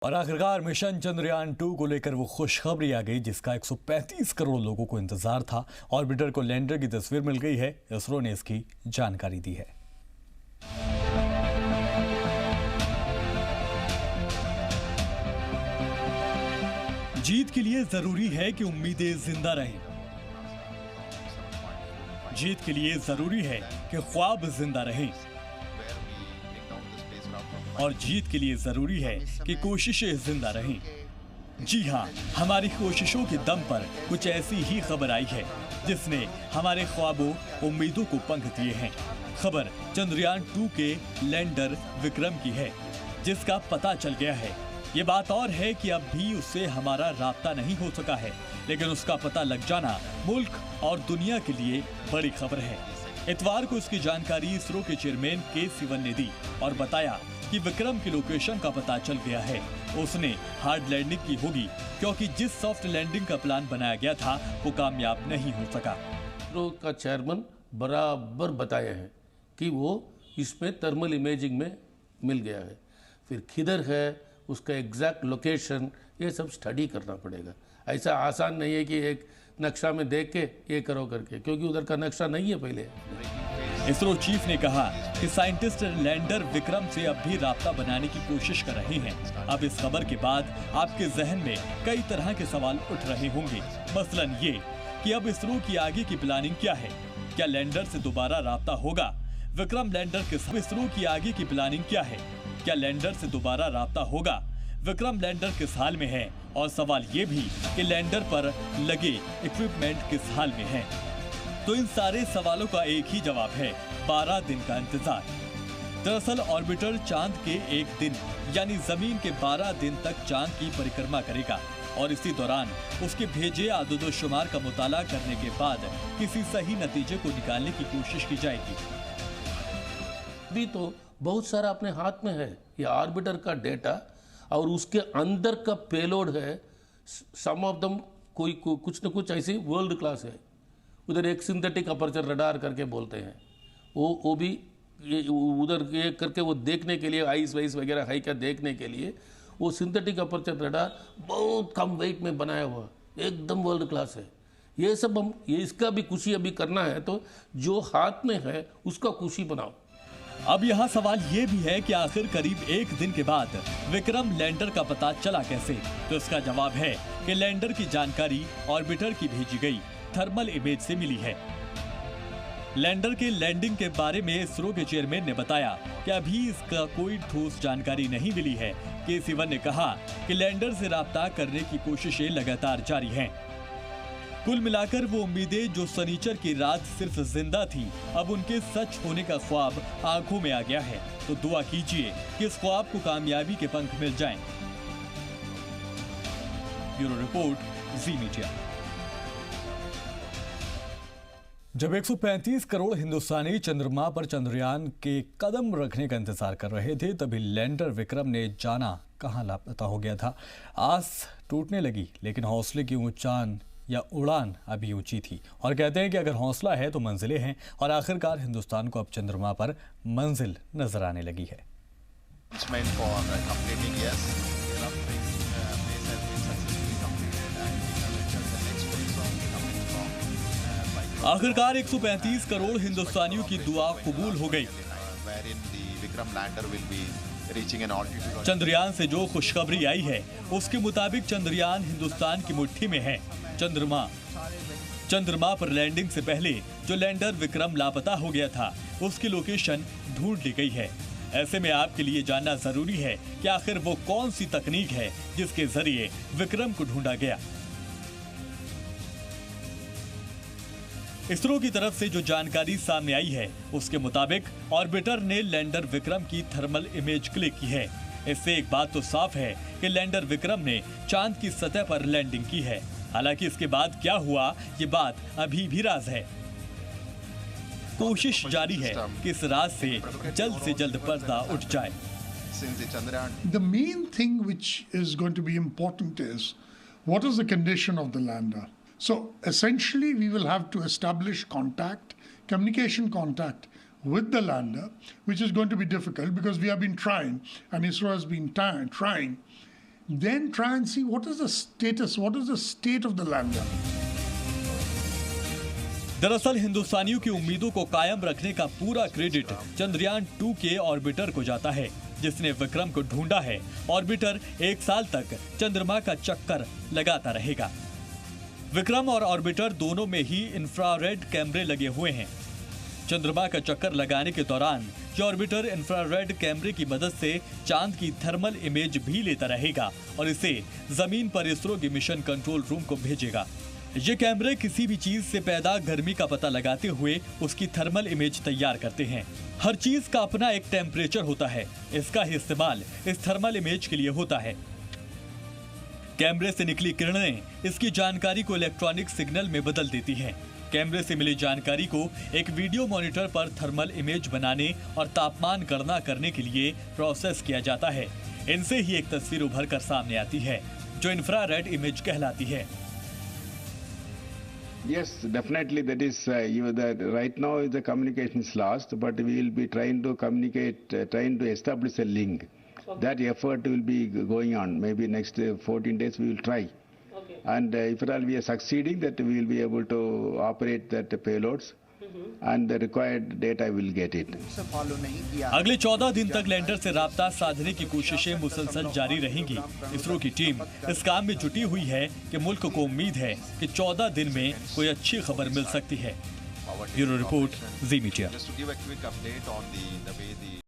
और आखिरकार मिशन चंद्रयान 2 को लेकर वो खुशखबरी आ गई जिसका 135 करोड़ लोगों को इंतजार था। ऑर्बिटर को लैंडर की तस्वीर मिल गई है। इसरो ने इसकी जानकारी दी है। जीत के लिए जरूरी है कि उम्मीदें जिंदा रहें। जीत के लिए जरूरी है कि ख्वाब जिंदा रहें। और जीत के लिए जरूरी है कि कोशिशें जिंदा रहें। जी हाँ, हमारी कोशिशों के दम पर कुछ ऐसी ही खबर आई है जिसने हमारे ख्वाबों उम्मीदों को पंख दिए हैं। खबर चंद्रयान 2 के लैंडर विक्रम की है जिसका पता चल गया है। ये बात और है कि अब भी उससे हमारा राब्ता नहीं हो सका है, लेकिन उसका पता लग जाना मुल्क और दुनिया के लिए बड़ी खबर है। इतवार को इसकी जानकारी इसरो के चेयरमैन के सिवन ने दी और बताया कि विक्रम की लोकेशन का पता चल गया है। उसने हार्ड लैंडिंग की होगी क्योंकि जिस सॉफ्ट लैंडिंग का प्लान बनाया गया था वो कामयाब नहीं हो सका। इसरो का चेयरमैन बराबर बताया है कि वो इसमें थर्मल इमेजिंग में मिल गया है। फिर किधर है उसका एग्जैक्ट लोकेशन, ये सब स्टडी करना पड़ेगा। ऐसा आसान नहीं है कि एक नक्शा में देख के ये करो करके, क्योंकि उधर का नक्शा नहीं है पहले। इसरो चीफ ने कहा कि साइंटिस्ट लैंडर विक्रम से अब भी राब्ता बनाने की कोशिश कर रहे हैं। अब इस खबर के बाद आपके जहन में कई तरह के सवाल उठ रहे होंगे। मसलन ये कि अब इसरो की आगे की प्लानिंग क्या है? क्या लैंडर से दोबारा राब्ता होगा? विक्रम लैंडर के इसरो की आगे की प्लानिंग क्या है? क्या लैंडर से दोबारा राब्ता होगा? विक्रम लैंडर किस हाल में है? और सवाल ये भी कि लैंडर पर लगे इक्विपमेंट किस हाल में है? तो इन सारे सवालों का एक ही जवाब है, 12 दिन का इंतजार। दरअसल ऑर्बिटर चांद के एक दिन यानी जमीन के 12 दिन तक चांद की परिक्रमा करेगा और इसी दौरान उसके भेजे आदोदोशुमार का मुताला करने के बाद किसी सही नतीजे को निकालने की कोशिश की जाएगी। भी तो बहुत सारा अपने हाथ में है ये ऑर्बिटर का डेटा, और उसके अंदर का पेलोड है। सम ऑफ दम कुछ न कुछ ऐसी वर्ल्ड क्लास है। उधर एक सिंथेटिक अपर्चर रडार करके बोलते हैं, वो भी उधर ये करके वो देखने के लिए आइस वाइस वगैरह है क्या देखने के लिए, वो सिंथेटिक अपर्चर रडार बहुत कम वेट में बनाया हुआ एकदम वर्ल्ड क्लास है। ये सब हम इसका भी खुशी अभी करना है, तो जो हाथ में है उसका खुशी बनाओ। अब यहाँ सवाल ये भी है कि आखिर करीब एक दिन के बाद विक्रम लैंडर का पता चला कैसे? तो इसका जवाब है कि लैंडर की जानकारी ऑर्बिटर की भेजी गई थर्मल इमेज से मिली है। लैंडर के लैंडिंग के बारे में इसरो के चेयरमैन ने बताया कि अभी इसका कोई ठोस जानकारी नहीं मिली है। के सिवन ने कहा कि लैंडर से राब्ता करने की कोशिशें लगातार जारी हैं। कुल मिलाकर वो उम्मीदें जो शनिचर की रात सिर्फ जिंदा थी, अब उनके सच होने का ख्वाब आंखों में आ गया है। तो दुआ कीजिए कि इस ख्वाब को कामयाबी के पंख मिल जाएं। ब्यूरो रिपोर्ट, जी मीडिया। जब 135 करोड़ हिंदुस्तानी चंद्रमा पर चंद्रयान के कदम रखने का इंतजार कर रहे थे, तभी लैंडर विक्रम ने जाना कहां लापता हो गया था। आस टूटने लगी, लेकिन हौसले की ऊंचान या उड़ान अभी ऊंची थी। और कहते हैं कि अगर हौसला है तो मंजिलें हैं, और आखिरकार हिंदुस्तान को अब चंद्रमा पर मंजिल नजर आने लगी है। आखिरकार 135 करोड़ हिंदुस्तानियों की दुआ कबूल हो गई। चंद्रयान से जो खुशखबरी आई है उसके मुताबिक चंद्रयान हिंदुस्तान की मुट्ठी में है। चंद्रमा पर लैंडिंग से पहले जो लैंडर विक्रम लापता हो गया था उसकी लोकेशन ढूंढ ली गई है। ऐसे में आपके लिए जानना जरूरी है कि आखिर वो कौन सी तकनीक है जिसके जरिए विक्रम को ढूंढा गया। इसरो की तरफ से जो जानकारी सामने आई है उसके मुताबिक ऑर्बिटर ने लैंडर विक्रम की थर्मल इमेज क्लिक की है। इससे एक बात तो साफ है कि लैंडर विक्रम ने चांद की सतह पर लैंडिंग की है। हालांकि इसके बाद क्या हुआ ये बात अभी भी राज है। कोशिश जारी है कि इस राज से जल्द पर्दा उठ जाए। The main thing which is going to be important is what is the condition of the lander. So essentially we will have to establish communication contact with the lander, which is going to be difficult because we have been trying and ISRO has been trying then try and see what is the status, what is the state of the lander. दरअसल हिंदुस्तानियों की उम्मीदों को कायम रखने का पूरा credit Chandrayaan 2 के orbiter को जाता है, जिसने विक्रम को ढूंढा है। ऑर्बिटर 1 साल तक चंद्रमा का चक्कर लगाता रहेगा। विक्रम और ऑर्बिटर दोनों में ही इंफ्रारेड कैमरे लगे हुए हैं। चंद्रमा का चक्कर लगाने के दौरान ये ऑर्बिटर इंफ्रारेड कैमरे की मदद से चांद की थर्मल इमेज भी लेता रहेगा और इसे जमीन पर इसरो के मिशन कंट्रोल रूम को भेजेगा। ये कैमरे किसी भी चीज से पैदा गर्मी का पता लगाते हुए उसकी थर्मल इमेज तैयार करते हैं। हर चीज का अपना एक टेम्परेचर होता है, इसका ही इस्तेमाल इस थर्मल इमेज के लिए होता है। कैमरे से निकली किरणें इसकी जानकारी को इलेक्ट्रॉनिक सिग्नल में बदल देती हैं। कैमरे से मिली जानकारी को एक वीडियो मॉनिटर पर थर्मल इमेज बनाने और तापमान गणना करने के लिए प्रोसेस किया जाता है। इनसे ही एक तस्वीर उभर कर सामने आती है, जो इंफ्रारेड इमेज कहलाती है। Yes, definitely. That is, right now the communication is lost, but we will be trying to communicate, trying to establish a link. Okay. That effort will be going on. Maybe next 14 days we will try. Okay. And if at all we are succeeding, that we will be able to operate that payloads. And the required data will get it. अगले 14 दिन तक lander से राब्ता साधने की कोशिशें मुसलसल जारी रहेंगी। इसरो की टीम इस काम में जुटी हुई है कि मुल्क को उम्मीद है कि 14 दिन में कोई अच्छी खबर मिल सकती है। ब्यूरो रिपोर्ट, जी मीडिया।